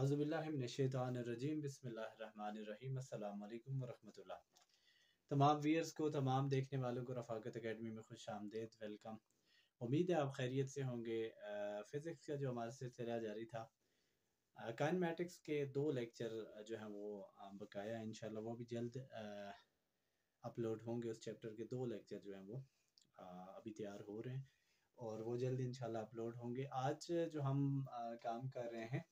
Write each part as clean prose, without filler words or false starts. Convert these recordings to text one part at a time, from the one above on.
औज़ुबिल्लाहिमिनश्शैतानिर्रजीम बिस्मिल्लाहिर्रहमानिर्रहीम अस्सलाम वालेकुम वरहमतुल्लाह। तमाम व्यूअर्स को, तमाम देखने वालों को रफ़ाकत एकेडमी में खुश आमदीद, वेलकम। उम्मीद है आप खैरियत से होंगे। फ़िज़िक्स का जो हमारा सिलसिला जारी था, काइनेमैटिक्स के 2 लेक्चर जो हैं वो बकाया इंशाल्लाह वो भी जल्द अपलोड होंगे। उस चैप्टर के 2 लेक्चर जो हैं वो अभी तैयार हो रहे हैं और वो जल्द इंशाल्लाह अपलोड होंगे। आज जो हम काम कर रहे हैं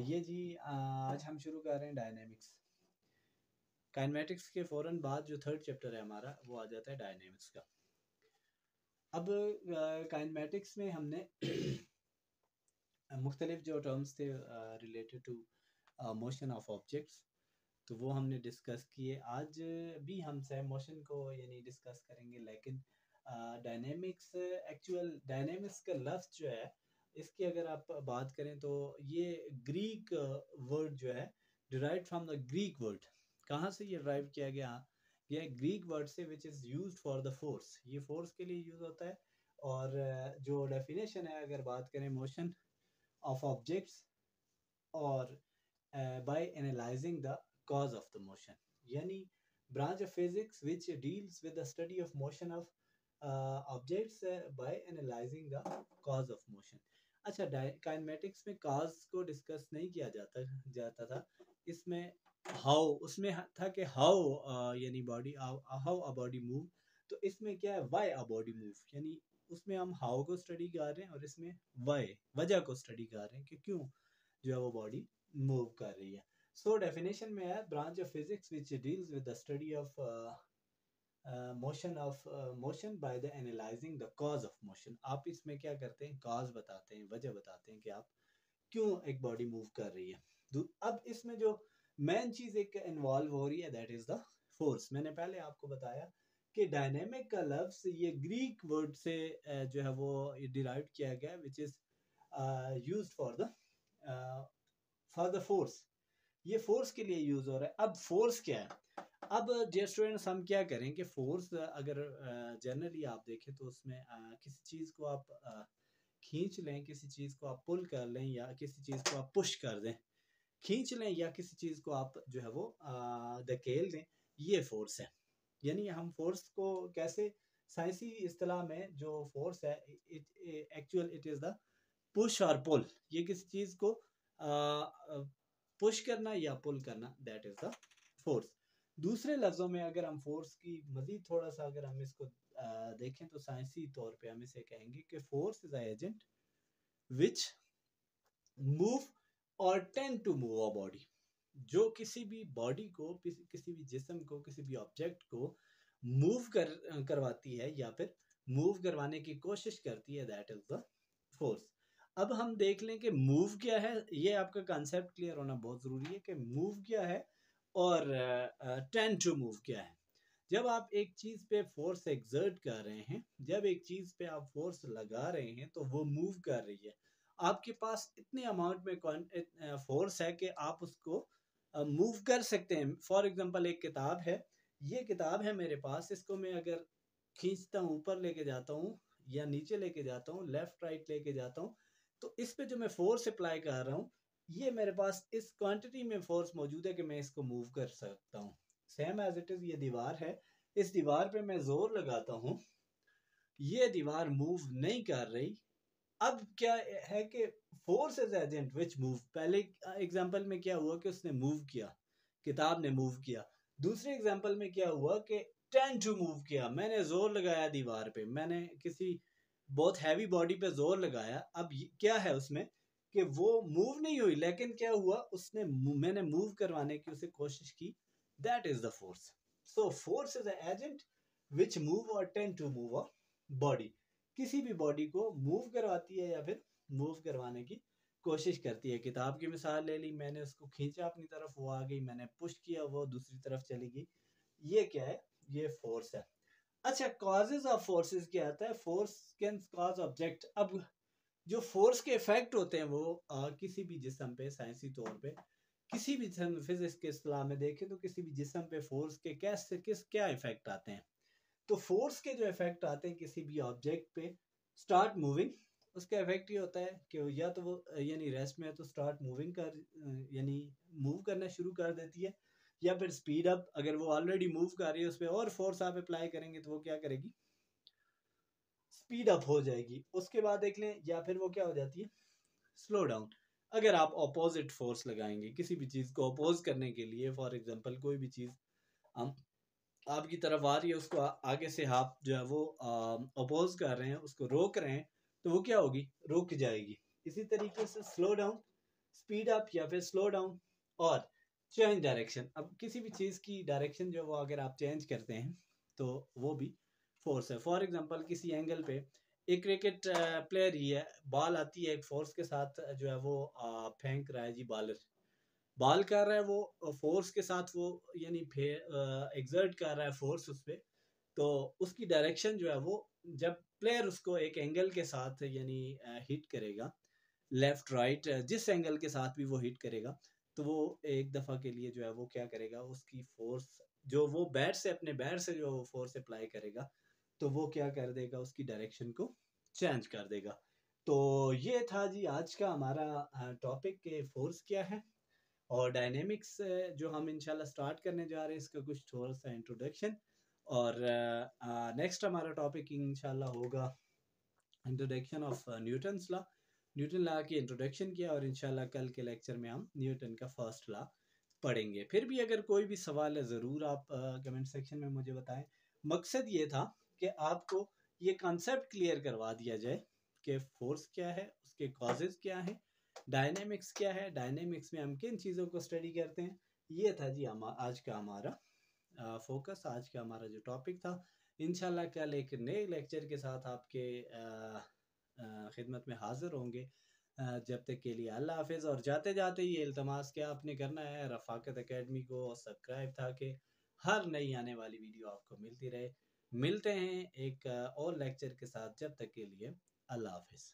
ये जी आज हम शुरू कर रहे हैं डायनेमिक्स। काइनेमैटिक्स के फ़ौरन बाद जो 3rd चैप्टर है हमारा वो आ जाता है डायनेमिक्स का। अब काइनेमैटिक्स में हमने मुख्तलिफ जो टर्म्स थे related to motion of objects, तो वो हमने डिस्कस किए। आज भी हम सेम मोशन को यानी डिस्कस करेंगे, लेकिन डायनेमिक्स डायनेमिक्स का लफ्ज़ जो है इसकी अगर आप बात करें तो ये ग्रीक वर्ड जो है derived from the Greek word. कहाँ से ये डिराइव किया गया? ये ग्रीक वर्ड से, which is used for the force. ये फोर्स के लिए यूज़ होता है। और जो डेफिनेशन है अगर बात करें मोशन ऑफ ऑब्जेक्ट्स और by analysing the cause of the motion, यानी branch of physics which deals with the study of motion of objects by analyzing the cause of motion। अच्छा, काइनेमैटिक्स में cause को discuss नहीं किया जाता था। इसमें how, उसमें था कि how यानी body, how a body move। तो इसमें क्या है, why a body move, यानी उसमें हम how को स्टडी कर रहे हैं और इसमें why, वजह को स्टडी कर रहे हैं कि क्यों जो है वो बॉडी मूव कर रही है। सो डेफिनेशन में है branch of physics which deals with the study of motion by the analysing the cause of motion. आप इसमें क्या करते हैं, कॉज बताते हैं, वजह बताते हैं कि आप क्यों एक बॉडी मूव कर रही है। अब इसमें जो मेन चीज एक इन्वॉल्व हो रही है दैट इज द फोर्स। मैंने पहले आपको बताया कि डायनेमिक का लफ्ज ये ग्रीक वर्ड से जो है वो डिराइव किया गया, which is used for the force. ये फोर्स के लिए यूज हो रहा है। अब फोर्स क्या है? अब डियर स्टूडेंट्स, हम क्या करें कि फोर्स अगर जनरली आप देखें तो उसमें किसी चीज़ को आप खींच लें, किसी चीज़ को आप पुल कर लें, या किसी चीज़ को आप पुश कर दें, खींच लें, या किसी चीज़ को आप जो है वो धकेल दें, ये फोर्स है। यानी हम फोर्स को कैसे, साइंसी इस्तिलाह में जो फोर्स है इट इज़ द पुश और पुल। ये किसी चीज़ को पुश करना या पुल करना, दैट इज द फोर्स। दूसरे लफ्जों में अगर हम फोर्स की मजीद थोड़ा सा अगर हम इसको देखें तो साइंसी तौर पे हम इसे कहेंगे कि force is agent which move or tend to move a body. जो किसी भी बॉडी को, किसी भी जिस्म को, किसी भी ऑब्जेक्ट को मूव करवाती है या फिर मूव करवाने की कोशिश करती है, दैट इज द फोर्स। अब हम देख लें कि मूव क्या है। ये आपका कंसेप्ट क्लियर होना बहुत ज़रूरी है कि मूव क्या है और टेंड टू मूव क्या है। जब आप एक चीज़ पे फोर्स एक्सर्ट कर रहे हैं, जब एक चीज़ पे आप फोर्स लगा रहे हैं तो वो मूव कर रही है। आपके पास इतने अमाउंट में फोर्स है कि आप उसको मूव कर सकते हैं। फॉर एग्जांपल एक किताब है, ये किताब है मेरे पास, इसको मैं अगर खींचता हूँ, ऊपर लेके जाता हूँ या नीचे लेके जाता हूँ, लेफ्ट राइट लेके जाता हूँ, तो इस पे जो मैं फोर्स अप्लाई कर रहा हूँ, ये मेरे पास इस क्वांटिटी में फोर्स मौजूद है कि मैं इसको मूव कर सकता हूँ। सेम एज इट इज ये दीवार है, इस दीवार पे मैं जोर लगाता हूँ, ये दीवार मूव नहीं कर रही। अब क्या है कि force is agent which move. पहले एग्जांपल में क्या हुआ कि उसने मूव किया, किताब ने मूव किया। दूसरे एग्जांपल में क्या हुआ कि टेंड टू मूव किया, मैंने जोर लगाया दीवार पे, मैंने किसी बहुत हैवी बॉडी पे जोर लगाया। अब क्या है उसमें कि वो मूव नहीं हुई, लेकिन क्या हुआ, उसने मैंने मूव करवाने की उसे कोशिश की, that is the force. So force is a agent which move or tend to move a body. किसी भी बॉडी को मूव करवाती है या फिर मूव करवाने की कोशिश करती है। किताब की मिसाल ले ली, मैंने उसको खींचा अपनी तरफ, वो आ गई, मैंने पुश किया, वो दूसरी तरफ चली गई। ये क्या है? ये फोर्स है। अच्छा, कॉजेज ऑफ फोर्सेस क्या आता है? Force can cause object. अब जो फोर्स के इफेक्ट होते हैं वो किसी भी जिस्म पे, साइंसी तौर पे किसी भी फिजिक्स के इस्तिलाह में देखें तो किसी भी जिस्म पे फोर्स के क्या इफेक्ट आते हैं। तो फोर्स के जो इफेक्ट आते हैं किसी भी ऑब्जेक्ट पे, स्टार्ट मूविंग, उसका इफेक्ट ये होता है कि या तो वो यानी रेस्ट में है तो स्टार्ट मूविंग कर यानी मूव करना शुरू कर देती है, या फिर स्पीड अप, अगर वो ऑलरेडी मूव कर रही है उस पर और फोर्स आप अप्लाई करेंगे तो वो क्या करेगी, स्पीड अप हो जाएगी। उसके बाद देख लें, या फिर वो क्या हो जाती है, स्लो डाउन। अगर आप अपोजिट फोर्स लगाएंगे किसी भी चीज़ को अपोज करने के लिए, फॉर एग्जांपल कोई भी चीज़ हम आपकी तरफ आ रही है, उसको आगे से आप जो है वो अपोज कर रहे हैं, उसको रोक रहे हैं, तो वो क्या होगी, रुक जाएगी। इसी तरीके से स्लो डाउन, स्पीड अप, या फिर स्लो डाउन और चेंज डायरेक्शन। अब किसी भी चीज़ की डायरेक्शन जो वो अगर आप चेंज करते हैं तो वो भी फोर्स है। फॉर एग्जांपल किसी एंगल पे एक क्रिकेट प्लेयर ही है, बॉल आती है एक फोर्स के साथ जो है वो फेंक रहा है जी, बॉलर बॉल कर रहा है, वो फोर्स के साथ वो यानी एग्जर्ट कर रहा है फोर्स उस पर, तो उसकी डायरेक्शन जो है वो, जब प्लेयर उसको एक एंगल के साथ यानी हिट करेगा, लेफ्ट राइट जिस एंगल के साथ भी वो हिट करेगा, तो वो एक दफ़ा के लिए जो है वो क्या करेगा, उसकी फोर्स जो वो बैट से अपने बैट से जो फोर्स अप्लाई करेगा, तो वो क्या कर देगा, उसकी डायरेक्शन को चेंज कर देगा। तो ये था जी आज का हमारा टॉपिक के फोर्स क्या है और डायनेमिक्स जो हम इंशाल्लाह स्टार्ट करने जा रहे हैं, इसका कुछ थोड़ा सा इंट्रोडक्शन। और नेक्स्ट हमारा टॉपिक इंशाल्लाह होगा introduction of Newton's law. Newton law की इंट्रोडक्शन किया और इंशाल्लाह कल के लेक्चर में हम न्यूटन का फर्स्ट लॉ पढ़ेंगे। फिर भी अगर कोई भी सवाल है ज़रूर आप कमेंट सेक्शन में मुझे बताएं। मकसद ये था कि आपको ये कॉन्सेप्ट क्लियर करवा दिया जाए कि फोर्स क्या है, उसके कॉजेज क्या है, डायनेमिक्स क्या है, डायनेमिक्स में हम किन चीज़ों को स्टडी करते हैं। ये था जी आज का हमारा फोकस, आज का हमारा जो टॉपिक था। इंशाल्लाह कल एक नए लेक्चर के साथ आपके खिदमत में हाजिर होंगे। जब तक के लिए अल्लाह हाफिज़। और जाते जाते ये इल्तमास क्या आपने करना है, रफ़ाकत एकेडमी को सब्सक्राइब था कि हर नई आने वाली वीडियो आपको मिलती रहे। मिलते हैं एक और लेक्चर के साथ, जब तक के लिए अल्लाह हाफिज़।